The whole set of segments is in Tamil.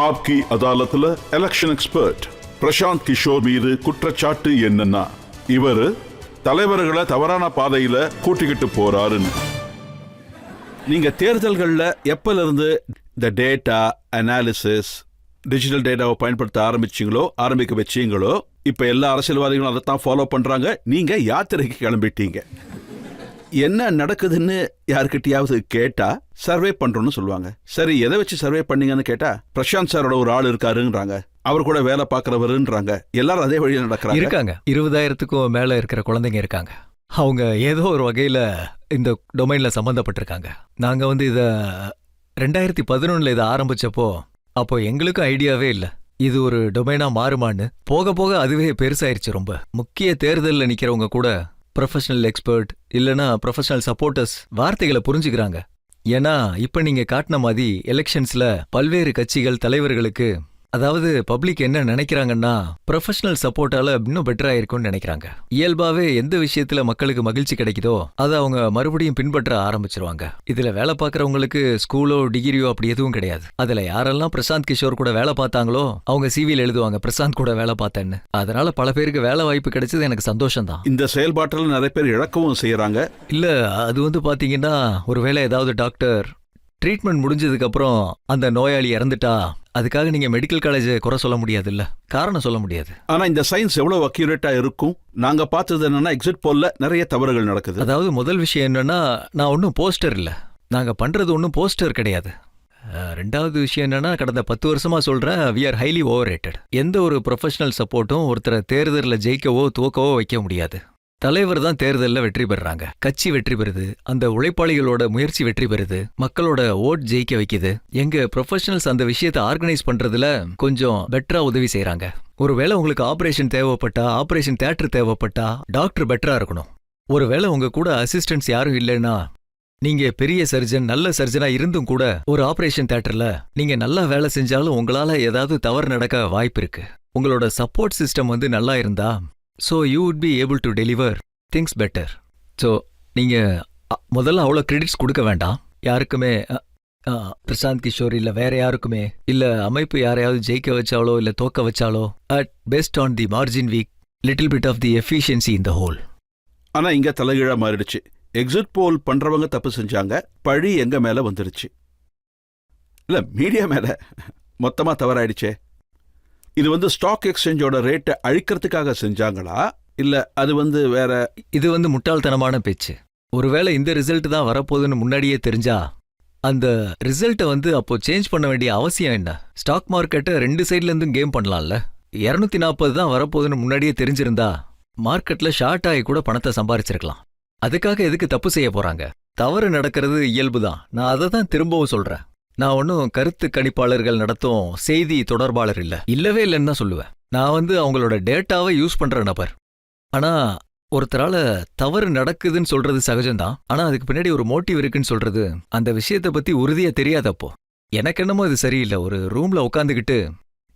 ஆப்கி அதாலத்துல எலெக்ஷன் எக்ஸ்பர்ட் பிரசாந்த் கிஷோர் மீது குற்றச்சாட்டு என்னன்னா இவரு தலைவர்களை தவறான பாதையில கூட்டிக்கிட்டு போறாருன்னு. நீங்க தேர்தல்கள்ல எப்பல இருந்து இந்த டேட்டா அனாலிசிஸ் டிஜிட்டல் டேட்டாவை பயன்படுத்த ஆரம்பிக்க வச்சீங்களோ இப்ப எல்லா அரசியல்வாதிகளும் அதைத்தான் ஃபாலோ பண்றாங்க. நீங்க யாத்திரைக்கு கிளம்பிட்டீங்க. என்ன நடக்குதுன்னு யாருக்கிட்டையாவது கேட்டா சர்வே பண்றோம்னு சொல்லுவாங்க. சரி, எதை வச்சு சர்வே பண்ணீங்கன்னு கேட்டா பிரசாந்த் சாரோட ஒரு ஆள் இருக்காருன்றாங்க, அவர் கூட வேலை பார்க்கறவருன்றாங்க. எல்லாரும் அதே வழியில் நடக்கிறாங்க. இருக்காங்க 20,000க்கும் மேல இருக்கிற குழந்தைங்க இருக்காங்க. அவங்க ஏதோ ஒரு வகையில இந்த டொமைன்ல சம்பந்தப்பட்டிருக்காங்க. நாங்க இத 2011 இதை ஆரம்பிச்சப்போ அப்போ எங்களுக்கும் ஐடியாவே இல்லை இது ஒரு டொமைனா மாறுமான்னு. போக போக அதுவே பெருசாயிருச்சு. ரொம்ப முக்கிய தேர்தலில் நிக்கிறவங்க கூட ப்ரொஃபஷனல் எக்ஸ்பர்ட் இல்லைன்னா ப்ரொஃபஷனல் சப்போர்ட்டர்ஸ் வார்த்தைகளை புரிஞ்சுக்கிறாங்க. ஏன்னா இப்ப நீங்க காட்டின மாதிரி எலெக்ஷன்ஸ்ல பல்வேறு கட்சிகள் தலைவர்களுக்கு, அதாவது பப்ளிக் என்ன நினைக்கிறாங்கன்னா ப்ரொஃபஷனல் சப்போர்ட்டால இன்னும் பெட்டரா இருக்கும்னு நினைக்கிறாங்க. இயல்பாவே எந்த விஷயத்துல மக்களுக்கு மகிழ்ச்சி கிடைக்குதோ அதை அவங்க மறுபடியும் பின்பற்ற ஆரம்பிச்சிருவாங்க. இதுல வேலை பார்க்கறவங்களுக்கு ஸ்கூலோ டிகிரியோ அப்படி எதுவும் கிடையாது. அதுல யாரெல்லாம் பிரசாந்த் கிஷோர் கூட வேலை பார்த்தாங்களோ அவங்க சிவியில் எழுதுவாங்க பிரசாந்த் கூட வேலை பார்த்தேன்னு. அதனால பல பேருக்கு வேலை வாய்ப்பு கிடைச்சது எனக்கு சந்தோஷம் தான். இந்த செயல்பாட்டில் நிறைய பேர் இழக்கவும் செய்யறாங்க. இல்ல அது பாத்தீங்கன்னா ஒருவேளை ஏதாவது டாக்டர் ட்ரீட்மெண்ட் முடிஞ்சதுக்கு அப்புறம் அந்த நோயாளி இறந்துட்டா அதுக்காக நீங்க மெடிக்கல் காலேஜ் குறை சொல்ல முடியாது, இல்ல காரணம் சொல்ல முடியாது. ஆனா இந்த சயின்ஸ் எவ்வளவு அக்யூரேட்டா இருக்கும்? நாங்க பார்த்தது என்னன்னா எக்ஸிட் போல்ல நிறைய தவறுகள் நடக்குது. அதாவது முதல் விஷயம் என்னன்னா நான் ஒன்றும் போஸ்டர் இல்ல, நாங்க பண்றது ஒன்றும் போஸ்டர் கிடையாது. ரெண்டாவது விஷயம் என்னன்னா கடந்த 10 வருஷமா சொல்றேன், we are highly overrated. எந்த ஒரு ப்ரொஃபஷனல் சப்போர்ட்டும் ஒருத்தரை தேர்தலில் ஜெயிக்கவோ தோக்கவோ வைக்க முடியாது. தலைவர் தான் தேர்தலில் வெற்றி பெறாங்க, கட்சி வெற்றி பெறுது, அந்த உழைப்பாளிகளோட முயற்சி வெற்றி பெறுது, மக்களோட ஓட் ஜெயிக்க வைக்குது. எங்க ப்ரொஃபஷனல்ஸ் அந்த விஷயத்தை ஆர்கனைஸ் பண்றதுல கொஞ்சம் பெட்டரா உதவி செய்யறாங்க. ஒருவேளை உங்களுக்கு ஆபரேஷன் தேவைப்பட்டா, ஆபரேஷன் தியேட்டர் தேவைப்பட்டா டாக்டர் பெட்டரா இருக்கணும். ஒருவேளை உங்க கூட அசிஸ்டன்ஸ் யாரும் இல்லைன்னா, நீங்க பெரிய சர்ஜன் நல்ல சர்ஜனா இருந்தும் கூட ஒரு ஆபரேஷன் தியேட்டர்ல நீங்க நல்லா வேலை செஞ்சாலும் உங்களால ஏதாவது தவறு நடக்க வாய்ப்பு இருக்கு. உங்களோட சப்போர்ட் சிஸ்டம் நல்லா இருந்தா so you would be able to deliver things better. so நீங்க முதல்ல அவ்வளோ கிரெடிட்ஸ் கொடுக்க வேண்டாம் யாருக்குமே. பிரசாந்த் கிஷோர் இல்ல வேற யாருக்குமே இல்ல அமைப்பு யாரையாவது ஜெயிக்க வச்சாலோ இல்ல தோக்க வச்சாலோ at best on the margin week little bit of the efficiency in the whole. ஆனா இங்க தலைகீழா மாறிடுச்சு. எக்ஸிட் போல் பண்றவங்க தப்பு செஞ்சாங்க, பழி எங்க மேல வந்துருச்சு. இல்ல மீடியா மேல மொத்தமா தவறாயிடுச்சே. இது ஸ்டாக் எக்ஸ்சேஞ்சோட ரேட்டை அழிக்கிறதுக்காக செஞ்சாங்களா இல்ல அது வேற? இது முட்டாள்தனமான பேச்சு. ஒருவேளை இந்த ரிசல்ட் தான் வரப்போகுதுன்னு முன்னாடியே தெரிஞ்சா அந்த ரிசல்ட்டை அப்போ சேஞ்ச் பண்ண வேண்டிய அவசியம் என்ன? ஸ்டாக் மார்க்கெட்டை 2 சைட்ல இருந்தும் கேம் பண்ணலாம்ல. 240 தான் வரப்போகுதுன்னு முன்னாடியே தெரிஞ்சிருந்தா மார்க்கெட்ல ஷார்ட் ஆகி கூட பணத்தை சம்பாரிச்சிருக்கலாம். அதுக்காக எதுக்கு தப்பு செய்ய போறாங்க? தவறு நடக்கிறது இயல்புதான். நான் அதை தான் திரும்பவும் சொல்றேன். நான் ஒன்னும் கருத்து கணிப்பாளர்கள் நடத்தும் செய்தி தொடர்பாளர் இல்லவே இல்லைன்னு தான் சொல்லுவேன். நான் அவங்களோட டேட்டாவை யூஸ் பண்ற நபர். ஆனா ஒருத்தரால தவறு நடக்குதுன்னு சொல்றது சகஜம்தான். ஆனா அதுக்கு பின்னாடி ஒரு மோட்டிவ் இருக்குன்னு சொல்றது அந்த விஷயத்தை பத்தி உறுதியா தெரியாதப்போ. எனக்கு என்னமோ இது சரியில்லை. ஒரு ரூம்ல உட்காந்துக்கிட்டு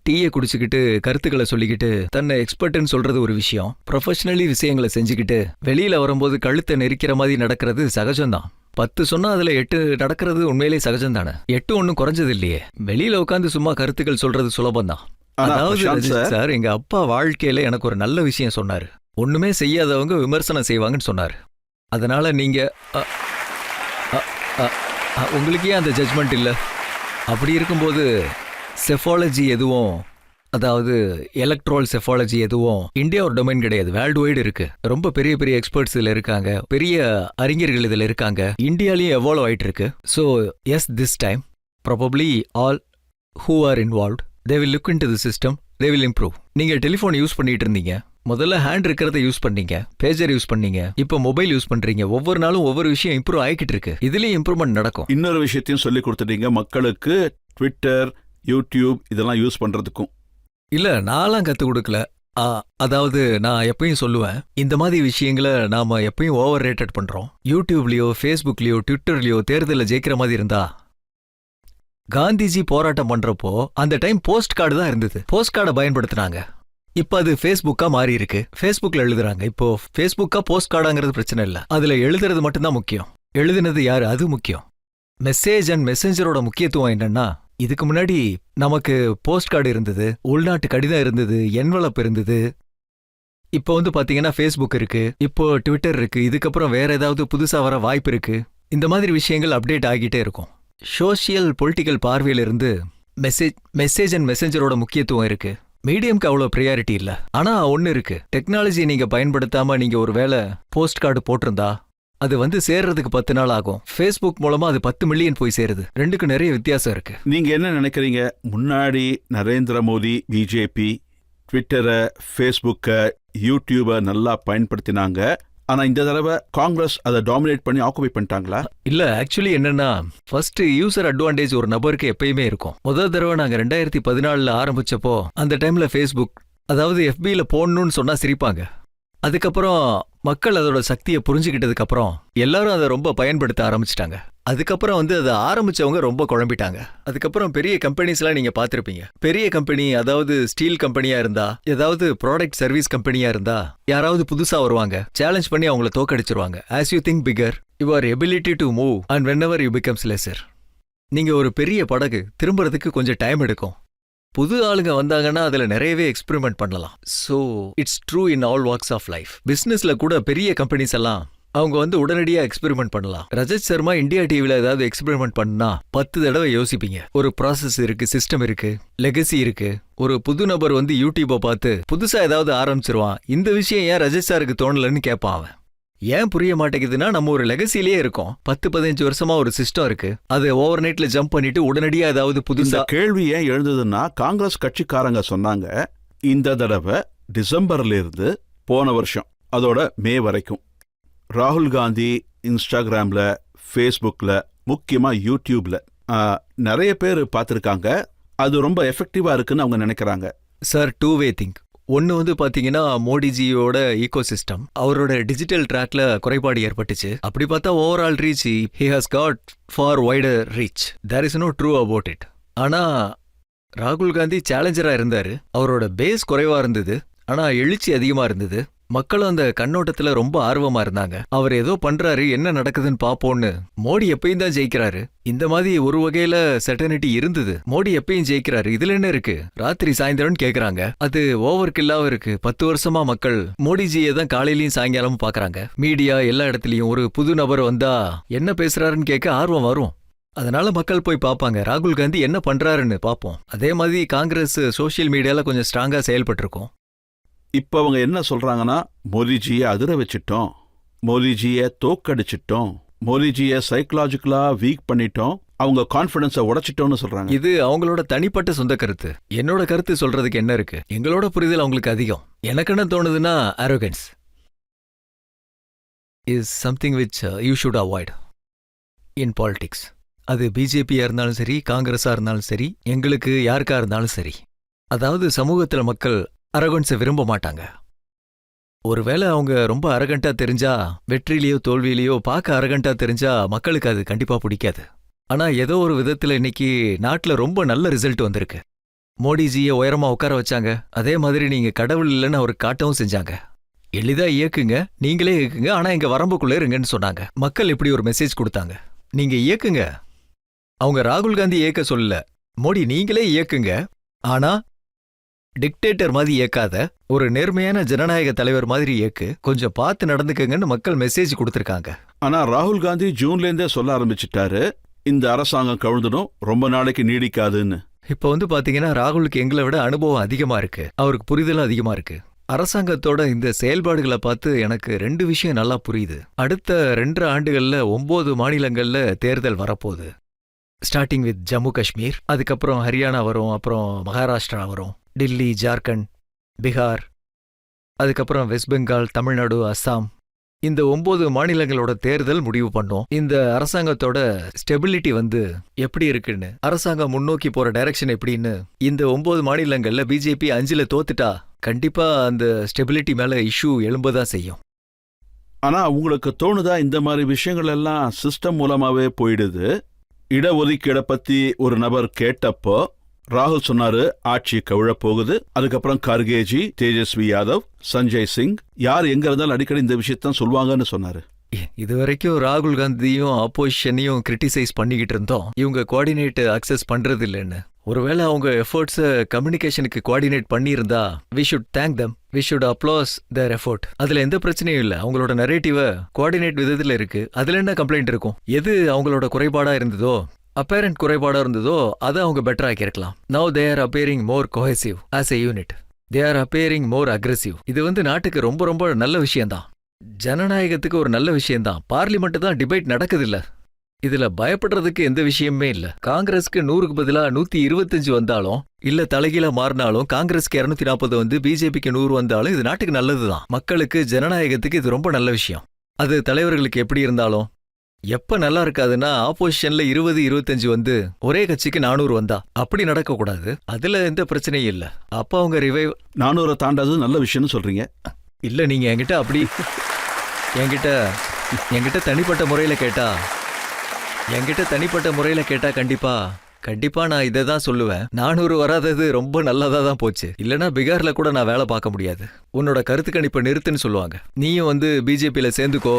டீயை குடிச்சுக்கிட்டு கருத்துக்களை சொல்லிக்கிட்டு தன்னை எக்ஸ்பர்ட்னு சொல்றது ஒரு விஷயம். ப்ரொஃபஷனலி விஷயங்களை செஞ்சுக்கிட்டு வெளியில வரும்போது கழுத்தை நெரிக்கிற மாதிரி நடக்கிறது சகஜம்தான். 10 சொன்னா அதுல 8 நடக்கிறது உண்மையிலே சகஜம் தானே. 8 ஒன்னும் குறைஞ்சது இல்லையே. வெளியில உட்காந்து சும்மா கருத்துக்கள் சொல்றது சுலபம்தான். அதாவது சார், எங்க அப்பா வாழ்க்கையில எனக்கு ஒரு நல்ல விஷயம் சொன்னாரு. ஒண்ணுமே செய்யாதவங்க விமர்சனம் செய்வாங்கன்னு சொன்னாரு. அதனால நீங்க உங்களுக்கு ஏன் அந்த ஜட்ஜ்மெண்ட் இல்ல? அப்படி இருக்கும்போது செஃபாலஜி எதுவும், அதாவது எலக்ட்ரால் செஃபாலஜி எதுவும் இந்தியா ஒரு டொமைன் கிடையாது, வேர்ல்டு வைடு இருக்கு. ரொம்ப பெரிய பெரிய எக்ஸ்பர்ட்ஸ் இதுல இருக்காங்க, பெரிய அறிஞர்கள் இதுல இருக்காங்க. இந்தியாலயும் எவால்வ் ஆயிட்டு இருக்கு. So yes, this time probably all who are involved they will look into the system, they will improve. நீங்க டெலிஃபோன் யூஸ் பண்ணிட்டு இருந்தீங்க, முதல்ல ஹேண்ட் இருக்கிறத யூஸ் பண்ணீங்க, பேஜர் யூஸ் பண்ணீங்க, இப்போ மொபைல் யூஸ் பண்றீங்க. ஒவ்வொரு நாளும் ஒவ்வொரு விஷயம் இம்ப்ரூவ் ஆகிட்டு இருக்கு. இதுலயும் இம்ப்ரூவ்மெண்ட் நடக்கும். இன்னொரு விஷயத்தையும் சொல்லி கொடுத்துட்டீங்க மக்களுக்கு, ட்விட்டர், யூடியூப் இதெல்லாம் யூஸ் பண்றதுக்கும். இல்ல, நான்லாம் கத்துக் கொடுக்கல. அதாவது நான் எப்பயும் சொல்லுவேன், இந்த மாதிரி விஷயங்களை நாம எப்பயும் ஓவர் ரேட்டட் பண்றோம். யூடியூப்லயோ ஃபேஸ்புக்லயோ ட்விட்டர்லயோ தேர்தலில் ஜெயிக்கிற மாதிரி இருந்தா, காந்திஜி போராட்டம் பண்றப்போ அந்த டைம் போஸ்ட் கார்டு தான் இருந்தது. போஸ்ட் கார்டை பயன்படுத்தினாங்க. இப்ப அது ஃபேஸ்புக்கா மாறி இருக்கு. ஃபேஸ்புக்ல எழுதுறாங்க. இப்போ ஃபேஸ்புக்கா போஸ்ட் கார்டாங்கிறது பிரச்சனை இல்ல, அதுல எழுதுறது மட்டும்தான் முக்கியம். எழுதுனது யாரு அது முக்கியம். மெசேஜ் அண்ட் மெசேஞ்சரோட முக்கியத்துவம் என்னன்னா, இதுக்கு முன்னாடி நமக்கு போஸ்ட் கார்டு இருந்தது, உள்நாட்டு கடிதம் இருந்தது, என்வலப் இருந்தது. இப்போ வந்து பாத்தீங்கன்னா ஃபேஸ்புக் இருக்கு, இப்போ ட்விட்டர் இருக்கு, இதுக்கப்புறம் வேற ஏதாவது புதுசா வர வாய்ப்பு இருக்கு. இந்த மாதிரி விஷயங்கள் அப்டேட் ஆகிட்டே இருக்கும். சோஷியல் பொலிட்டிக்கல் பார்வையிலிருந்து மெசேஜ் அண்ட் மெசஞ்சரோட முக்கியத்துவம் இருக்கு. மீடியம்க்கு அவ்வளோ ப்ரியாரிட்டி இல்ல. ஆனா ஒன்னு இருக்கு, டெக்னாலஜி நீங்க பயன்படுத்தாம நீங்க ஒரு வேளை போஸ்ட் கார்டு போட்டிருந்தா அது வந்து சேர்றதுக்கு 10 நாள் ஆகும். ஃபேஸ்புக் மூலமா அது 10 மில்லியன் போய் சேருது. ரெண்டுக்கும் நிறைய வித்தியாசம் இருக்கு. நீங்க என்ன நினைக்கிறீங்க? முன்னாடி நரேந்திர மோடி, பிஜேபி ட்விட்டரை, ஃபேஸ்புக்கை, யூடியூபை நல்லா பயன்படுத்தினாங்க. ஆனா இந்த தடவை காங்கிரஸ் அதை டாமினேட் பண்ணி ஆக்குபை பண்ணிட்டாங்களா? இல்ல, ஆக்சுவலி என்னன்னா, ஃபர்ஸ்ட் யூசர் அட்வான்டேஜ் ஒரு நபருக்கு எப்பயுமே இருக்கும். முதல் தடவை நாங்க 2014 ஆரம்பிச்சப்போ அந்த டைம்ல ஃபேஸ்புக், அதாவது FBல போடணும்னு சொன்னா சிரிப்பாங்க. அதுக்கப்புறம் மக்கள் அதோட சக்தியை புரிஞ்சுக்கிட்டதுக்கு அப்புறம் எல்லாரும் அதை ரொம்ப பயன்படுத்த ஆரம்பிச்சிட்டாங்க. அதுக்கப்புறம் வந்து அதை ஆரம்பிச்சவங்க ரொம்ப குழம்பிட்டாங்க. அதுக்கப்புறம் பெரிய கம்பெனிஸ்லாம் நீங்க பார்த்திருப்பீங்க. பெரிய கம்பெனி, அதாவது ஸ்டீல் கம்பெனியா இருந்தா, ஏதாவது ப்ராடக்ட் சர்வீஸ் கம்பெனியா இருந்தா, யாராவது புதுசா வருவாங்க, சேலஞ்ச் பண்ணி அவங்கள தோக்கடிச்சிருவாங்க. As you think figure, your ability to move and whenever you becomes lesser. நீங்க ஒரு பெரிய படகு திரும்புறதுக்கு கொஞ்சம் டைம் எடுக்கும். புது ஆளுங்க வந்தாங்கன்னா அதுல நிறையவே எக்ஸ்பெரிமெண்ட் பண்ணலாம். So it's true in all walks of life. பிசினஸ்ல கூட பெரிய கம்பெனிஸ் எல்லாம் அவங்க வந்து உடனடியா எக்ஸ்பெரிமெண்ட் பண்ணலாம். ரஜத் சர்மா இந்தியா டிவில ஏதாவது எக்ஸ்பெரிமெண்ட் பண்ணா 10 தடவை யோசிப்பீங்க. ஒரு ப்ராசஸ் இருக்கு, சிஸ்டம் இருக்கு, லெகசி இருக்கு. ஒரு புது நபர் வந்து யூடியூபை பார்த்து புதுசா ஏதாவது ஆரம்பிச்சிருவான். இந்த விஷயம் ஏன் ரஜத் சாருக்கு தோணலன்னு கேட்பான் அவன். ஏன் புரிய மாட்டேங்குதுன்னா, நம்ம ஒரு லெகசிலேயே இருக்கோம். 10-15 வருஷமா ஒரு சிஸ்டம் இருக்கு. அது ஓவர் நைட்ல ஜம்ப் பண்ணிட்டு உடனடியா ஏதாவது புதுசா. கேள்வி ஏன் எழுந்ததுன்னா, காங்கிரஸ் கட்சிக்காரங்க சொன்னாங்க இந்த தடவை டிசம்பர்ல இருந்து போன வருஷம் அதோட மே வரைக்கும் ராகுல் காந்தி இன்ஸ்டாகிராம்ல, ஃபேஸ்புக்ல, முக்கியமா யூடியூப்ல நிறைய பேர் பார்த்துருக்காங்க. அது ரொம்ப எஃபெக்டிவா இருக்குன்னு அவங்க நினைக்கிறாங்க. Sir, two way think. ஒன்று வந்து பார்த்தீங்கன்னா, மோடிஜியோட ஈகோ சிஸ்டம், அவரோட டிஜிட்டல் ட்ராக்ல குறைபாடு ஏற்பட்டுச்சு. அப்படி பார்த்தா overall reach he has got far wider reach. There is no true about it. ஆனா ராகுல் காந்தி சேலஞ்சரா இருந்தாரு. அவரோட பேஸ் குறைவா இருந்தது, ஆனா எழுச்சி அதிகமா இருந்தது. மக்களும் அந்த கண்ணோட்டத்துல ரொம்ப ஆர்வமா இருந்தாங்க. அவர் ஏதோ பண்றாரு, என்ன நடக்குதுன்னு பாப்போம்னு. மோடி எப்பயும் தான் ஜெயிக்கிறாரு. இந்த மாதிரி ஒரு வகையில செட்டர்னிட்டி இருந்தது. மோடி எப்பயும் ஜெயிக்கிறாரு, இதுல என்ன இருக்கு, ராத்திரி சாயந்தரம்னு கேக்குறாங்க. அது ஓவர் கில்லாவும் இருக்கு. 10 வருஷமா மக்கள் மோடிஜியை தான் காலையிலயும் சாயங்காலமும் பாக்குறாங்க. மீடியா எல்லா இடத்துலயும் ஒரு புது நபர் வந்தா என்ன பேசுறாருன்னு கேட்க ஆர்வம் வரும். அதனால மக்கள் போய் பார்ப்பாங்க, ராகுல் காந்தி என்ன பண்றாருன்னு பார்ப்போம். அதே மாதிரி காங்கிரஸ் சோசியல் மீடியால கொஞ்சம் ஸ்ட்ராங்கா செயல்பட்டிருக்கும். இப்ப அவங்க என்ன சொல்றாங்கன்னா, மோடிஜியை அதிர வச்சிட்டோம், மோடிஜியை தோக்கடிச்சிட்டோம், மோடிஜியை சைக்கலாஜிக்கலா வீக் பண்ணிட்டோம், அவங்க கான்பிடன்ஸை உடைச்சிட்டோம்னு சொல்றாங்க. இது அவங்களோட தனிப்பட்ட சொந்த கருத்து. என்னோட கருத்து சொல்றதுக்கு என்ன இருக்கு? எங்களோட புரிதல் அவங்களுக்கு அதிகம். எனக்கு என்ன தோணுதுன்னா, arrogance is something which you should avoid in politics. அது பிஜேபியா இருந்தாலும் சரி, காங்கிரஸா இருந்தாலும் சரி, எங்களுக்கு யாருக்கா இருந்தாலும் சரி. அதாவது சமூகத்துல மக்கள் அரகன்ஸை விரும்ப மாட்டாங்க. ஒருவேளை அவங்க ரொம்ப அரகண்டா தெரிஞ்சா, வெற்றிலையோ தோல்வியிலையோ பார்க்க அரகண்டா தெரிஞ்சா மக்களுக்கு அது கண்டிப்பா பிடிக்காது. ஆனா ஏதோ ஒரு விதத்துல இன்னைக்கு நாட்டுல ரொம்ப நல்ல ரிசல்ட் வந்திருக்கு. மோடிஜியை உயரமா உட்கார வச்சாங்க. அதே மாதிரி நீங்க கடவுள் இல்லைன்னு அவருக்கு காட்டவும் செஞ்சாங்க. எளிதா இயக்குங்க, நீங்களே இயக்குங்க, ஆனா எங்க வரம்புக்குள்ள இருங்கன்னு சொன்னாங்க. மக்கள் இப்படி ஒரு மெசேஜ் கொடுத்தாங்க, நீங்க இயக்குங்க. அவங்க ராகுல் காந்தி இயக்க சொல்லல, மோடி நீங்களே இயக்குங்க, ஆனா டிக்டேட்டர் மாதிரி இயக்காத, ஒரு நேர்மையான ஜனநாயக தலைவர் மாதிரி இயக்கு, கொஞ்சம் பார்த்து நடந்துக்கங்கன்னு மக்கள் மெசேஜ் கொடுத்திருக்காங்க. ஆனா ராகுல் காந்தி ஜூன்ல இருந்தே சொல்ல ஆரம்பிச்சிட்டாரு, இந்த அரசாங்கம் கவிழ்ந்துடும், ரொம்ப நாளைக்கு நீடிக்காதுன்னு. இப்ப வந்து பாத்தீங்கன்னா, ராகுலுக்கு எங்களை விட அனுபவம் அதிகமா இருக்கு, அவருக்கு புரிதலும் அதிகமா இருக்கு. அரசாங்கத்தோட இந்த செயல்பாடுகளை பார்த்து எனக்கு 2 விஷயம் நல்லா புரியுது. அடுத்த 2 ஆண்டுகள்ல 9 மாநிலங்கள்ல தேர்தல் வரப்போகுது. ஸ்டார்டிங் வித் ஜம்மு காஷ்மீர், அதுக்கப்புறம் ஹரியானா வரும், அப்புறம் மகாராஷ்டிரா வரும், டில்லி, ஜார்க்கண்ட், பீகார், அதுக்கப்புறம் வெஸ்ட் பெங்கால், தமிழ்நாடு, அஸ்ஸாம். இந்த 9 மாநிலங்களோட தேர்தல் முடிவு பண்ணோம் இந்த அரசாங்கத்தோட ஸ்டெபிலிட்டி வந்து எப்படி இருக்குன்னு, அரசாங்கம் முன்னோக்கி போற டைரக்ஷன் எப்படின்னு. இந்த 9 மாநிலங்கள்ல பிஜேபி 5ல தோத்துட்டா கண்டிப்பா அந்த ஸ்டெபிலிட்டி மேல இஷ்யூ எழும்பதான் செய்யும். ஆனா உங்களுக்கு தோணுதா, இந்த மாதிரி விஷயங்கள் எல்லாம் சிஸ்டம் மூலமாவே போயிடுது? இடஒதுக்கீடை பத்தி ஒரு நபர் கேட்டப்போ ராகுல் சொன்னாரு, ஆட்சி கவிழ போகுது. அதுக்கப்புறம் கர்கேஜி, தேஜஸ்வி யாதவ், சஞ்சய் சிங், யார் எங்க இருந்தாலும் அடிக்கடி இந்த விஷயத்தான் சொல்லுவாங்கன்னு சொன்னாரு. இதுவரைக்கும் ராகுல் காந்தியும் ஆப்போசிஷனையும் கிரிட்டிசைஸ் பண்ணிக்கிட்டு இருந்தோம், இவங்க கோஆர்டினேட் அக்சஸ் பண்றது இல்லைன்னு. ஒருவேளை அவங்க எஃபர்ட்ஸை கம்யூனிகேஷனுக்கு கோஆர்டினேட் பண்ணியிருந்தா we should thank them, we should applause their effort. அதுல எந்த பிரச்சனையும் இல்லை. அவங்களோட நரேட்டிவை கோஆர்டினேட் விதத்துல இருக்கு, அதுல என்ன கம்ப்ளைண்ட் இருக்கும்? எது அவங்களோட குறைபாடா இருந்ததோ, அப்பேரண்ட் குறைபாடா இருந்ததோ அதை அவங்க பெட்டர் ஆக்கியிருக்கலாம். Now they are appearing more cohesive as a unit, they are appearing more aggressive. இது நாட்டுக்கு ரொம்ப ரொம்ப நல்ல விஷயம்தான், ஜனநாயகத்துக்கு ஒரு நல்ல விஷயம்தான். பார்லிமெண்ட் தான் டிபேட் நடக்குதில்ல, இதுல பயப்படுறதுக்கு எந்த விஷயமே இல்ல. காங்கிரஸ்க்கு 100க்கு பதிலா 125 வந்தாலும் இல்ல தலைகீழ மாறினாலும், காங்கிரஸ்க்கு 240 வந்து பிஜேபிக்கு 100 வந்தாலும் இது நாட்டுக்கு நல்லதுதான். மக்களுக்கு, ஜனநாயகத்துக்கு இது ரொம்ப நல்ல விஷயம். அது தலைவர்களுக்கு எப்படி இருந்தாலும் எப்ப நல்லா இருக்காதுன்னா, ஆப்போசிஷன்ல 20-25 வந்து ஒரே கட்சிக்கு 400 வந்தா அப்படி நடக்க கூடாது. அதுல எந்த பிரச்சனையும் இல்ல. அப்ப அவங்க ரிவைவ் 400 தாண்டாது நல்ல விஷயம்னு சொல்றீங்க. இல்ல, நீங்க என்கிட்ட அப்படி என்கிட்ட தனிப்பட்ட முறையில கேட்டா கண்டிப்பா நான் இதை தான் சொல்லுவேன். 400 வராதது ரொம்ப நல்லதா தான் போச்சு. இல்லனா பிகார்ல கூட நான் வேலை பார்க்க முடியாது. உன்னோட கருத்து கணிப்பை நிறுத்துன்னு சொல்லுவாங்க. நீயும் வந்து பிஜேபியில சேர்ந்துக்கோ.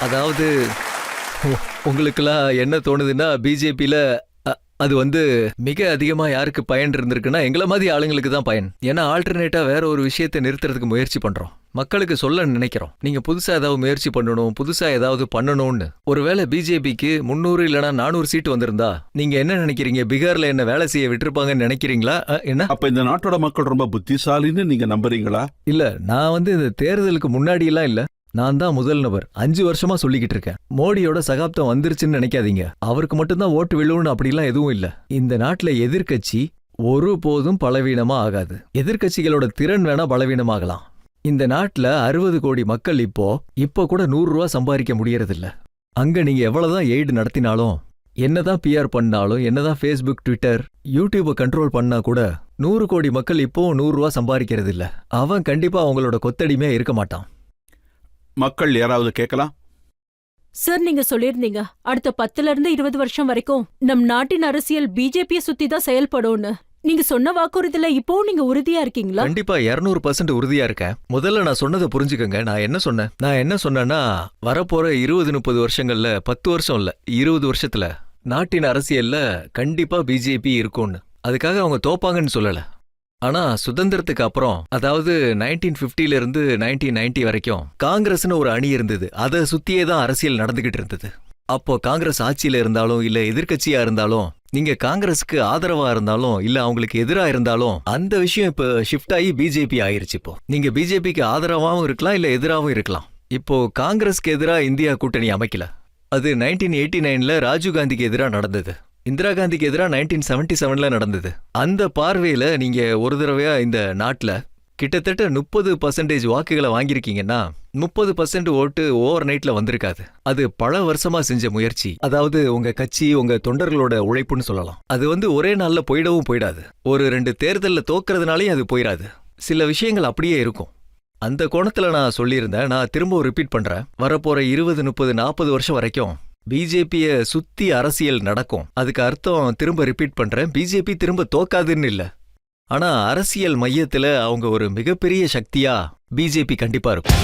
அதாவது உங்களுக்கெல்லாம் என்ன தோணுதுன்னா, பிஜேபியில அது வந்து மிக அதிகமா யாருக்கு பயன் இருந்திருக்குன்னா எங்களை மாதிரி ஆளுங்களுக்கு தான் பயன். ஏன்னா ஆல்டர்னேட்டா வேற ஒரு விஷயத்தை நிறுத்துறதுக்கு முயற்சி பண்றோம், மக்களுக்கு சொல்ல நினைக்கிறோம். நீங்க புதுசா ஏதாவது முயற்சி பண்ணணும், புதுசா ஏதாவது பண்ணணும்னு. ஒருவேளை பிஜேபிக்கு 300 இல்லனா 400 சீட் வந்திருந்தா நீங்க என்ன நினைக்கிறீங்க? பீகார்ல என்ன வேலை செய்ய விட்டுருப்பாங்கன்னு நினைக்கிறீங்களா? என்ன அப்ப இந்த நாட்டோட மக்கள் ரொம்ப புத்திசாலின்னு நீங்க நம்புறீங்களா? இல்ல, நான் வந்து இந்த தேர்தலுக்கு முன்னாடி எல்லாம் இல்ல, நான் தான் முதல் நபர். 5 வருஷமா சொல்லிக்கிட்டு இருக்கேன். மோடியோட சகாப்தம் வந்துருச்சுன்னு நினைக்காதீங்க. அவருக்கு மட்டும்தான் ஓட்டு விழுவுன்னு அப்படிலாம் எதுவும் இல்ல. இந்த நாட்டுல எதிர்க்கட்சி ஒருபோதும் பலவீனமா ஆகாது. எதிர்க்கட்சிகளோட திறன் வேணா பலவீனமாகலாம். இந்த நாட்டுல 60 கோடி மக்கள் இப்போ கூட 100 ரூபா சம்பாதிக்க முடியறதில்ல. அங்க நீங்க எவ்வளவுதான் எய்டு நடத்தினாலும், என்னதான் பிஆர் பண்ணாலும், என்னதான் ஃபேஸ்புக், ட்விட்டர், யூடியூபை கண்ட்ரோல் பண்ணா கூட 100 கோடி மக்கள் இப்போ 100 ரூபா சம்பாதிக்கிறது இல்ல. அவன் கண்டிப்பா அவங்களோட கொத்தடிமையா இருக்க மாட்டான். மக்கள் யாராவது கேட்கலாம்? சார், நீங்க சொல்லிருந்தீங்க அடுத்த 10ல இருந்து 20 வருஷம் வரைக்கும் நம் நாட்டின் அரசியல் பிஜேபிய சுத்தி தான் செயல்படும்னு. நீங்க சொன்ன வாக்குறுதியில இப்போ நீங்க உறுதியா இருக்கீங்களா? கண்டிப்பா 200% உறுதியா இருக்கேன். முதல்ல நான் சொன்னதை புரிஞ்சுக்கங்க. நான் என்ன சொன்னேன்னா, வரப்போற 20-30 வருஷங்கள்ல, 10 வருஷம் இல்ல 20 வருஷத்துல நாட்டின் அரசியல்ல கண்டிப்பா பிஜேபி இருக்கும்னு. அதுக்காக அவங்க தோப்பாங்கன்னு சொல்லல. ஆனா சுதந்திரத்துக்கு அப்புறம், அதாவது 1950ல இருந்து 1990 வரைக்கும் காங்கிரஸ்னு ஒரு அணி இருந்தது. அதை சுத்தியே தான் அரசியல் நடந்துகிட்டு இருந்தது. அப்போ காங்கிரஸ் ஆட்சியில இருந்தாலும் இல்ல எதிர்க்கட்சியா இருந்தாலும், நீங்க காங்கிரஸுக்கு ஆதரவா இருந்தாலும் இல்ல அவங்களுக்கு எதிரா இருந்தாலும், அந்த விஷயம் இப்ப ஷிஃப்ட் ஆகி பிஜேபி ஆயிருச்சு. இப்போ நீங்க பிஜேபிக்கு ஆதரவாவும் இருக்கலாம் இல்ல எதிராவும் இருக்கலாம். இப்போ காங்கிரஸ்க்கு எதிரா இந்தியா கூட்டணி அமைக்கல. அது 1989ல ராஜீவ் காந்திக்கு எதிரா நடந்தது. இந்திரா காந்திக்கு எதிரா 1977ல நடந்தது. அந்த பார்வையில நீங்க ஒரு தடவையா இந்த நாட்டுல கிட்டத்தட்ட 30% வாக்குகளை வாங்கியிருக்கீங்கன்னா, 30% ஓட்டு ஓவர் நைட்ல வந்திருக்காது. அது பல வருஷமா செஞ்ச முயற்சி. அதாவது உங்க கட்சி, உங்க தொண்டர்களோட உழைப்புன்னு சொல்லலாம். அது வந்து ஒரே நாள்ல போயிடவும் போயிடாது. ஒரு 2 தேர்தல்ல தோக்குறதுனாலையும் அது போயிடாது. சில விஷயங்கள் அப்படியே இருக்கும். அந்த கோணத்துல நான் சொல்லியிருந்தேன். நான் திரும்ப ரிப்பீட் பண்றேன். வரப்போற 20, 30, 40 வருஷம் வரைக்கும் பிஜேபிய சுத்தி அரசியல் நடக்கும். அதுக்கு அர்த்தம், திரும்ப ரிப்பீட் பண்றேன், பிஜேபி திரும்ப தோக்காதுன்னு இல்ல. ஆனா அரசியல் மையத்துல அவங்க ஒரு மிகப்பெரிய சக்தியா பிஜேபி கண்டிப்பா இருக்கும்.